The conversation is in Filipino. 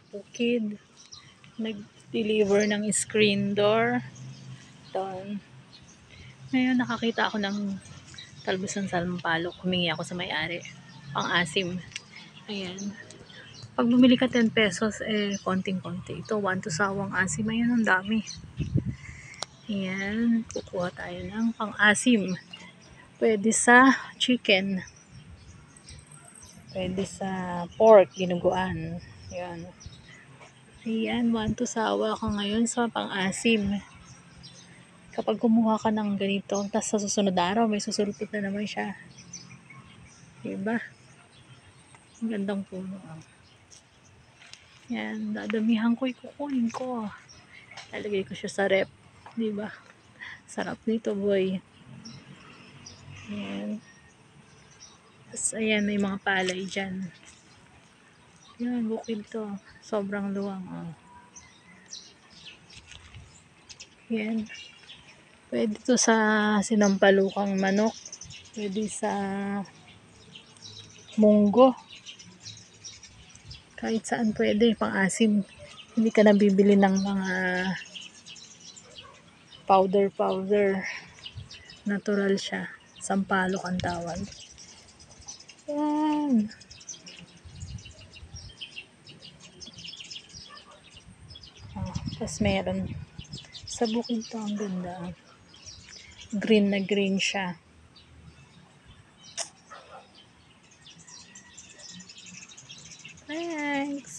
bukid. Nag-deliver ng screen door. Doon. Ngayon nakakita ako ng talbos ng sampalok. Humingi ako sa may-ari. Pang-asim. Ayan. Pag bumili ka 10 pesos, konting-konti. Ito, 1 to sawang asim. Ayan, ang dami. Ayan. Kukuha tayo ng pang-asim. Pwede sa chicken. Pwede sa pork, dinuguan. Ayan. Ayan, 1 to sawa ako ngayon sa pang-asim. Kapag kumuha ka ng ganito, tapos sa susunod araw, may susulpot na naman siya. Diba? Ang gandang puno. Yan, dadamihan ko, ikukunin ko. Lalagay ko siya sa rep. Diba? Sarap nito, boy. Yan. Tapos, ayan, may mga palay dyan. Yan, bukid to. Sobrang luwang, oh. Yan. Pwede to sa sinampalukang manok. Pwede sa munggo. Kahit saan pwede, pang-asim. Hindi ka nabibili ng mga powder. Natural siya. Sampalok ang tawag. Yan. Oh, tapos meron. Sa bukid to, ang ganda. Green na green siya. Thanks.